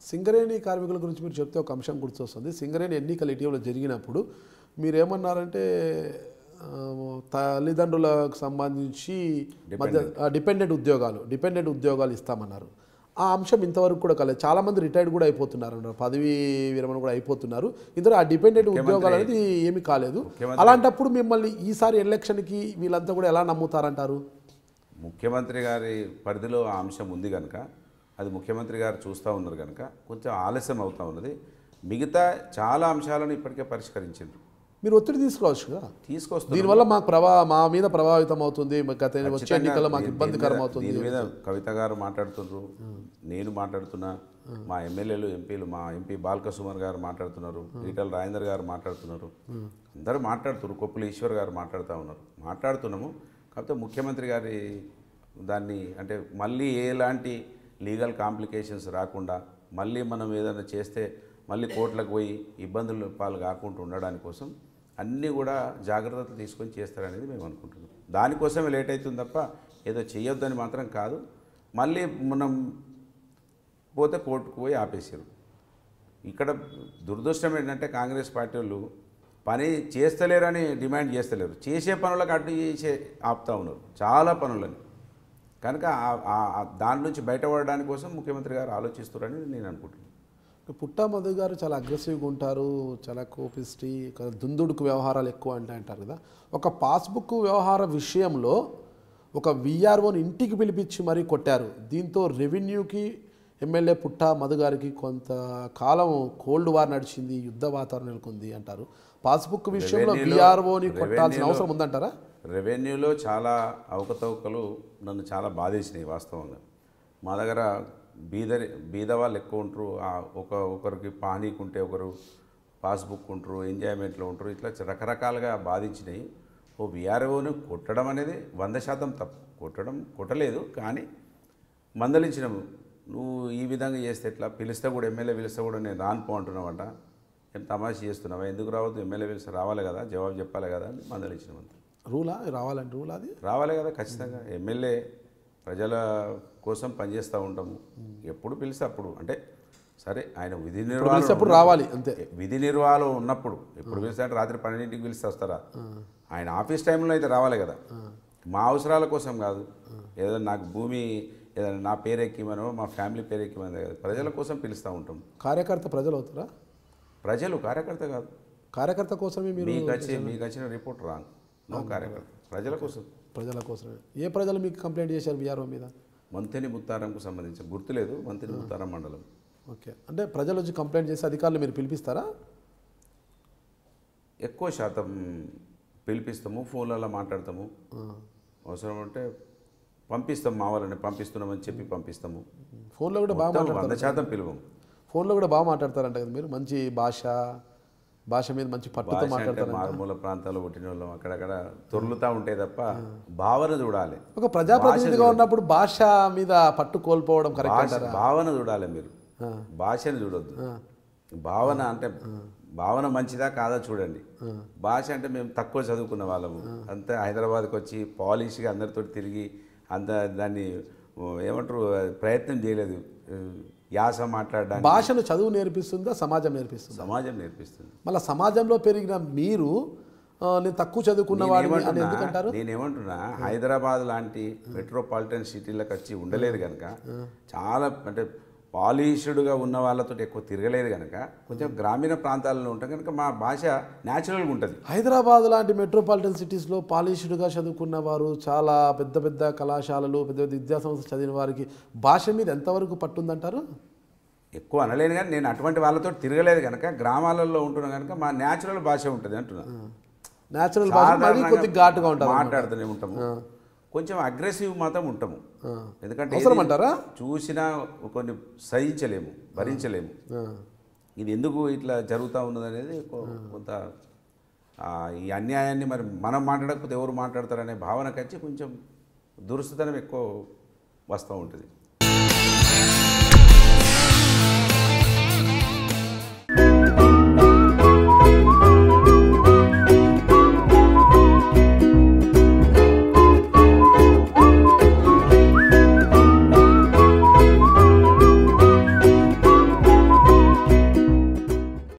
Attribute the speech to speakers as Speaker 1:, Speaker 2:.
Speaker 1: సింగరేణి కార్మికుల గురించి మీరు చెప్తే ఒక అంశం గుర్తొస్తుంది. సింగరేణి ఎన్నికలు ఇటీవల జరిగినప్పుడు మీరేమన్నారంటే తల్లిదండ్రులకు సంబంధించి డిపెండెంట్ ఉద్యోగాలు ఇస్తామన్నారు. ఆ అంశం ఇంతవరకు కూడా కాలేదు. చాలామంది రిటైర్డ్ కూడా అయిపోతున్నారు అన్నారు, పదవీ విరమణ కూడా అయిపోతున్నారు. ఇందులో ఆ డిపెండెంట్ ఉద్యోగాలు అనేది ఏమీ కాలేదు. అలాంటప్పుడు మిమ్మల్ని ఈసారి ఎలక్షన్కి వీళ్ళంతా కూడా ఎలా నమ్ముతారంటారు?
Speaker 2: ముఖ్యమంత్రి గారి పరిధిలో ఆ అంశం ఉంది కనుక, అది ముఖ్యమంత్రి గారు చూస్తూ ఉన్నారు కనుక కొంచెం ఆలస్యం అవుతూ ఉన్నది. మిగతా చాలా అంశాలను ఇప్పటికే పరిష్కరించారు.
Speaker 1: మీరు ఒత్తిడి తీసుకోవచ్చు కదా,
Speaker 2: తీసుకొస్తారు.
Speaker 1: దీనివల్ల మా మీద ప్రభావితం అవుతుంది, గత వచ్చే ఎన్నికల్లో మాకు ఇబ్బందికరం అవుతుంది.
Speaker 2: దీని మీద కవిత గారు మాట్లాడుతున్నారు, నేను మాట్లాడుతున్నా, మా ఎమ్మెల్యేలు ఎంపీలు, మా ఎంపీ బాల్కసుమర్ గారు మాట్లాడుతున్నారు, ఈటల రాజేందర్ గారు మాట్లాడుతున్నారు, అందరూ మాట్లాడుతున్నారు, కొప్పుల ఈశ్వర్ గారు మాట్లాడుతున్నాము. కాకపోతే ముఖ్యమంత్రి గారి దాన్ని అంటే మళ్ళీ ఎలాంటి లీగల్ కాంప్లికేషన్స్ రాకుండా, మళ్ళీ మనం ఏదైనా చేస్తే మళ్ళీ కోర్టులకు పోయి ఇబ్బందులు పాలు కాకుండా ఉండడానికి కోసం అన్నీ కూడా జాగ్రత్తలు తీసుకొని చేస్తారనేది మేము అనుకుంటున్నాం. దానికోసమే లేట్ అవుతుంది తప్ప ఏదో చేయొద్దని మాత్రం కాదు. మళ్ళీ మనం పోతే కోర్టుకు పోయి ఆపేసారు. ఇక్కడ దురదృష్టం ఏంటంటే కాంగ్రెస్ పార్టీ వాళ్ళు పని చేస్తలేరని డిమాండ్ చేస్తలేరు, చేసే పనులకు అడ్డు చేసే ఆపుతూ ఉన్నారు చాలా పనులని. కనుక దాని నుంచి బయటపడడానికి కోసం ముఖ్యమంత్రి గారు ఆలోచిస్తారని నేను అనుకుంటున్నాను.
Speaker 1: పుట్టా మధు గారు చాలా అగ్రెసివ్గా ఉంటారు, చాలా కోపిస్టి, దుందుడుకు వ్యవహారాలు ఎక్కువ అంటారు కదా. ఒక పాస్బుక్ వ్యవహార విషయంలో ఒక విఆర్ఓని ఇంటికి పిలిపించి మరీ కొట్టారు. దీంతో రెవెన్యూకి ఎమ్మెల్యే పుట్టా మధు గారికి కొంతకాలం కోల్డ్ వార్ నడిచింది, యుద్ధ వాతావరణం నెలకొంది అంటారు. పాస్బుక్ విషయంలో విఆర్ఓని కొట్టాల్సిన అవసరం ఉందంటారా?
Speaker 2: రెవెన్యూలో చాలా అవకతవకలు నన్ను చాలా బాధేసినాయి వాస్తవంగా. మా దగ్గర బీద వాళ్ళు ఎక్కువ ఉంటారు, ఒకరికి పానీకుంటే ఒకరు పాస్బుక్ ఉంటారు, ఎంజాయ్మెంట్లో ఉంటారు, ఇట్లా రకరకాలుగా బాధించినాయి. విఆర్ఓని కొట్టడం అనేది 100% తప్పు. కొట్టలేదు, కానీ మందలించినాము. నువ్వు ఈ విధంగా చేస్తే ఎట్లా, పిలిస్తే కూడా ఎమ్మెల్యే పిలిస్తే కూడా నేను రానుపో అంటున్నావంట, ఏం తమాషా చేస్తున్నావా, ఎందుకు రావద్దు, ఎమ్మెల్యే పిలిస్తే రావాలి కదా, జవాబు చెప్పాలి కదా అని మందలించినామంత.
Speaker 1: రూలా రావాలంటే రూల్ అది
Speaker 2: రావాలి కదా ఖచ్చితంగా. ఎమ్మెల్యే ప్రజల కోసం పనిచేస్తూ ఉంటాము, ఎప్పుడు పిలిస్తే అప్పుడు. అంటే సరే ఆయన విధి నిర్వహణ
Speaker 1: రావాలి అంతే,
Speaker 2: విధి నిర్వహణ ఉన్నప్పుడు. ఎప్పుడు పిలిస్తే అంటే రాత్రి 12ంటికి పిలిస్తే వస్తారా? ఆయన ఆఫీస్ టైంలో అయితే రావాలి కదా. మా అవసరాల కోసం కాదు, ఏదైనా నాకు భూమి ఏదైనా నా పేరు ఎక్కిమనో మా ఫ్యామిలీ పేరు ఎక్కిమని కాదు, ప్రజల కోసం పిలుస్తూ ఉంటాం.
Speaker 1: కార్యకర్త ప్రజలు అవుతారా?
Speaker 2: ప్రజలు, కార్యకర్త కాదు.
Speaker 1: కార్యకర్త కోసమే మీరు
Speaker 2: మీకు వచ్చిన రిపోర్ట్ రాంగ్. నో కార్యకర్త, ప్రజల కోసమే.
Speaker 1: ఏ ప్రజలు మీకు కంప్లైంట్ చేశారు విఆర్ఓ మీద?
Speaker 2: మంతెని ముత్తారంకు సంబంధించి గుర్తులేదు, మంతెని ముత్తారం మండలం.
Speaker 1: ఓకే, అంటే ప్రజలు వచ్చి కంప్లైంట్ చేసి అధికారులు మీరు పిలిపిస్తారా?
Speaker 2: ఎక్కువ శాతం పిలిపిస్తాము, ఫోన్లలో మాట్లాడతాము, అవసరం అంటే పంపిస్తాం, మా వాళ్ళని పంపిస్తున్నామని చెప్పి పంపిస్తాము.
Speaker 1: ఫోన్లో కూడా బాగా
Speaker 2: 100% పిలువం.
Speaker 1: ఫోన్లో కూడా బాగా మాట్లాడతారంట కదా మీరు, మంచి భాష మీద మంచి పట్టుతో మాట్లాడతారు.
Speaker 2: మారుమూల ప్రాంతాల్లో పుట్టిన వాళ్ళం అక్కడక్కడ తొర్లుతూ ఉంటే తప్ప భావన చూడాలి.
Speaker 1: ఒక ప్రజాప్రతినిధిగా ఉన్నప్పుడు భాష మీద పట్టు కోల్పోవడం కరెక్ట్?
Speaker 2: భావన చూడాలి, మీరు భాషను చూడొద్దు. భావన అంటే భావన మంచిదా కాదా చూడండి. భాష అంటే మేము తక్కువ చదువుకున్న వాళ్ళము, అంతే హైదరాబాద్కి వచ్చి పాలిష్గా అందరితో తిరిగి అంత దాన్ని ఏమంటారు ప్రయత్నం చేయలేదు. యాస మాట్లాడడానికి
Speaker 1: భాషను చదువు నేర్పిస్తుందా, సమాజం నేర్పిస్తుంది?
Speaker 2: సమాజం నేర్పిస్తుంది.
Speaker 1: మళ్ళీ సమాజంలో పెరిగిన మీరు నేను తక్కువ చదువుకున్న వాడిని అని ఎందుకంటారు?
Speaker 2: నేనేమంటున్నా, హైదరాబాద్ లాంటి మెట్రోపాలిటన్ సిటీలకు వచ్చి ఉండలేదు కనుక, చాలా అంటే పాలిష్డ్గా ఉన్న వాళ్ళతో ఎక్కువ తిరగలేదు కనుక, కొంచెం గ్రామీణ ప్రాంతాలలో ఉంటాం కనుక మా భాష న్యాచురల్గా ఉంటుంది.
Speaker 1: హైదరాబాద్ లాంటి మెట్రోపాలిటన్ సిటీస్లో పాలిష్డ్గా చదువుకున్న వారు, చాలా పెద్ద పెద్ద కళాశాలలు, పెద్ద పెద్ద విద్యాసంస్థలు చదివిన వారికి భాష మీద ఎంతవరకు పట్టుందంటారు?
Speaker 2: ఎక్కువ అనలేను, కానీ నేను అటువంటి వాళ్ళతో తిరగలేదు కనుక, గ్రామాలలో ఉంటున్నా కనుక మా న్యాచురల్ భాష ఉంటుంది అంటున్నా.
Speaker 1: న్యాచురల్ భాష కొద్దిగా ఘాటుగా ఉంటుంది,
Speaker 2: మాట్లాడుతూనే ఉంటాము, కొంచెం అగ్రెసివ్ మాత్రం ఉంటాము. ఎందుకంటే
Speaker 1: అవసరమంటారా?
Speaker 2: చూసినా కొన్ని సహించలేము, భరించలేము. ఇది ఎందుకు ఇట్లా జరుగుతూ ఉన్నది అనేది కొంత ఈ అన్యాయాన్ని మరి మనం మాట్లాడకపోతే ఎవరు మాట్లాడతారనే భావనకు వచ్చి కొంచెం దురుసుతనం ఎక్కువ వస్తూ ఉంటుంది.